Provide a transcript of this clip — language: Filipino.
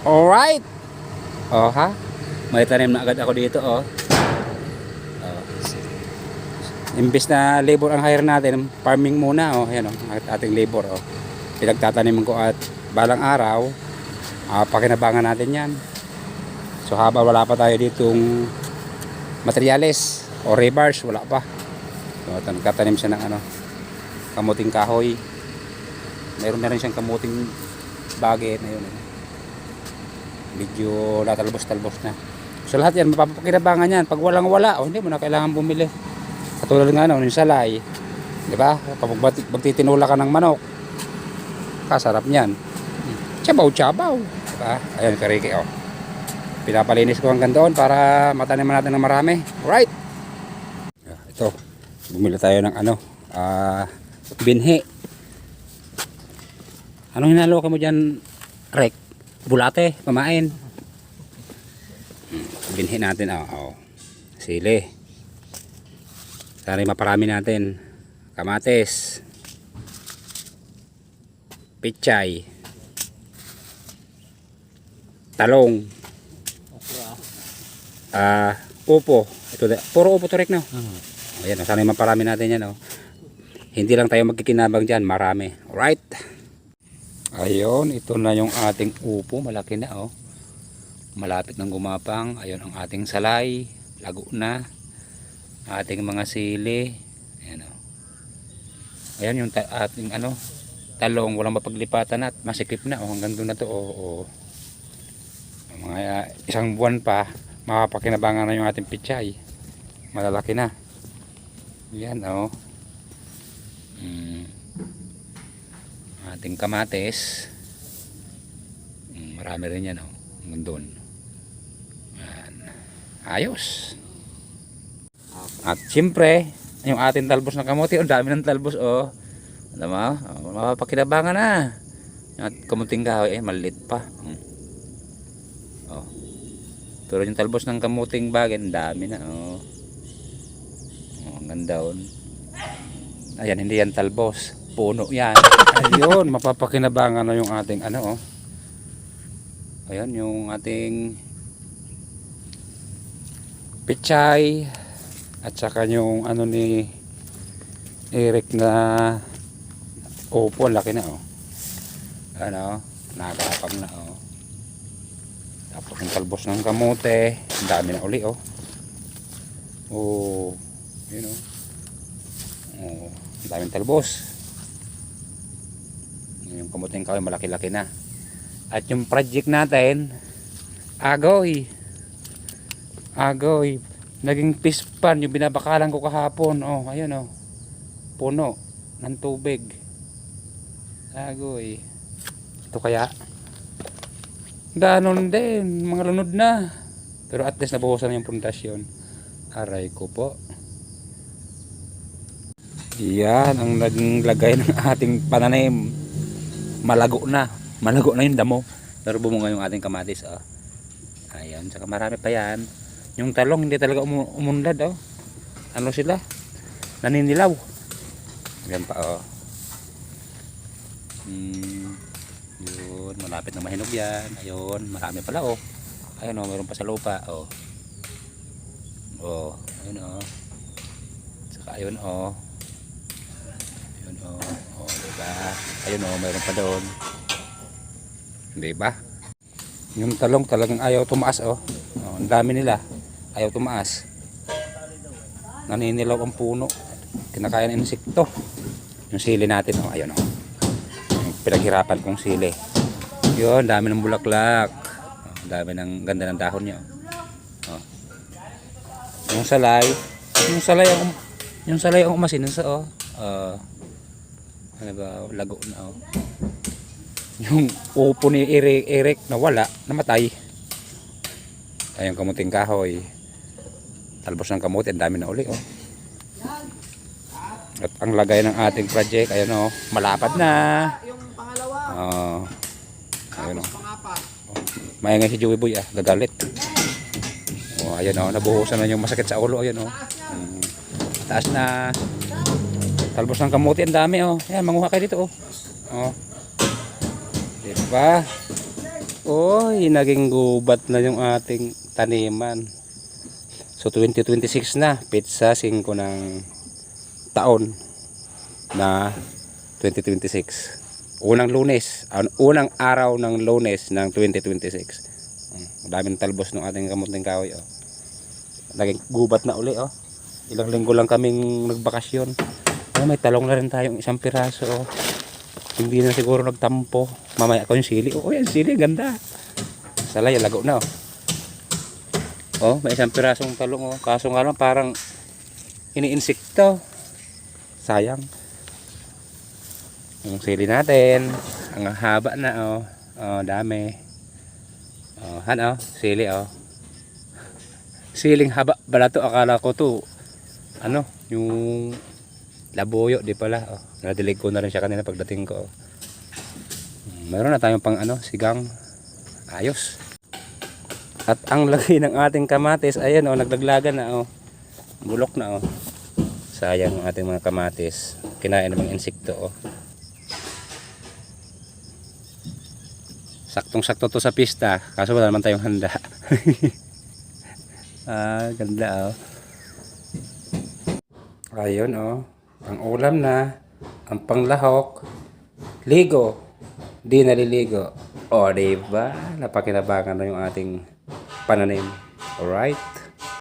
Alright. Oh ha. May tanim na agad ako dito oh. Imbis na labor ang hire natin, farming muna oh. Ayan oh, ating labor oh. Pinagtataniman ko at balang araw pakinabangan natin yan. So habang wala pa tayo ditong materyales o rebars, wala pa. So nagtatanim siya ng ano, kamuting kahoy. Mayroon na rin siyang kamuting baget na yun. Medyo natalbos-talbos na. So lahat yan mapapakinabangan yan. Pag walang wala, hindi mo na kailangan bumili. Katulad nga ng salay, di ba? Kapag magtitinula ka ng manok, kasarap niyan. Chabaw-chabaw, di ba? Ayun, kariki oh. Pinapalinis ko hanggang doon para mataniman natin ng marami. Right. Ito, bumili tayo ng ano, binhi. Anong hinalo ka mo dyan, Rek? Bulate, pamain. Binhi natin, oh. Sili. Sana maparami natin. Kamates. Pichay. Talong. Upo. Ito, puro upo to, Rek, no? Ayan, sana maparami natin yan, oh. Hindi lang tayo magkikinabang dyan, marami. Alright. Ayun, ito na yung ating upo, malaki na oh. Malapit ng gumapang. Ayun ang ating salay, lago na. Ating mga sili. Ayan oh. Ayan yung ating ano, talong, walang mapaglipatan at masikip na oh, hanggang doon na to oh. Mga isang buwan pa, makapakinabangan na yung ating pichay. Malalaki na. Yan oh. Ating kamates, marami rin yan oh, hanggang doon. Ayos. At siyempre yung ating talbos ng kamote, ang dami ng talbos oh. Alam mo, mapapakinabangan na. At kamuting kahoy maliit pa oh. Pero yung talbos ng kamuting bagay, ang dami na oh. Hanggang doon. Ayan, hindi yan talbos, puno yan. Ayun, mapapakinabangan na yung ating ano oh. Ayan yung ating pichay at saka yung ano ni Eric na upo, laki na oh. Ano, nakakapag na oh. Tapos yung talbos ng kamote, ang dami na uli oh. Oh, yun oh. Oh, ang daming talbos. Yung kamuting kahoy malaki-laki na. At yung project natin, agoy, naging pispan yung binabakalan ko kahapon oh. Ayun oh, puno ng tubig, agoy. Ito kaya ganon din, mga lunod na, pero at least nabuhusan na yung pundasyon. Aray ko po. Yan ang naging lagay ng ating pananim. Malago na yung damo, pero bumunga yung ating kamatis oh. Ayan, saka marami pa yan. Yung talong hindi talaga umunlad oh. Ano sila, naninilaw. Ayan pa oh. Yun, malapit na mahinog yan. Ayun, marami pala oh. Ayun oh, mayroon pa sa lupa oh. Oh, ayun oh. Saka ayun oh. Ayun oh, oh, diba? Ayun oh, mayroon pa doon. Diba? Yung talong talagang ayaw tumaas oh. Oh, ang dami nila. Ayaw tumaas. Naninilaw ang puno. Kinakain ng insekto. Yung sili natin oh, ayun oh. Yung pinaghirapan kong sili. Yun, dami ng bulaklak. Oh, dami ng ganda ng dahon niya oh. Yung salay ang umasin sa oh. Ano ba, lago na oh. Yung upo ni Eric na wala, namatay. Ayun kamuting kahoy, talbos ng kamote, ang dami na uli oh. At ang lagay ng ating project, ayun oh, malapad na. Ayun oh. Maingay si Joey Boy gagalit. Oh, ayun oh, nabuhusan na yung masakit sa ulo, ayun oh. Taas na. Talbos ng kamote, ang dami oh. Ayan, manguha kayo dito oh. Oh. Diba? Oy, naging gubat na yung ating taniman. So 2026 na, pizza 5 ng taon na 2026. Unang Lunes, unang araw ng Lunes ng 2026. Daming talbos ng ating kamuting kahoy, oh. Naging gubat na uli, oh. Ilang linggo lang kaming nagbakasyon. Oh, may talong na rin tayong isang piraso, oh. Hindi na siguro nagtampo. Mamaya ko yung sili. Oh, yan sili, ganda. Salay, lago na, oh. Oh, may isang pirasong talong, oh. Kaso nga lang parang iniinsekto. Sayang. Yung sili natin, ang haba na, oh. Oh, dami. Oh, han, oh, sili, oh. Siling haba pala to. Akala ko to ano, yung labuyo, di pala, oh. Nadilig ko na rin siya kanina pagdating ko, oh. Meron na tayong pang ano, sigang. Ayos. At ang lagay ng ating kamatis, ayan, oh, naglaglagan na, oh. Bulok na, oh. Sayang ang ating mga kamatis. Kinain ng mga insekto, oh. Saktong-sakto to sa pista, kaso wala naman tayong handa. Ah, ganda, oh. Ayun, oh. Ang ulam na, ang panglahok, ligo, di naliligo. O, diba? Napakinabangan na yung ating pananim. Alright?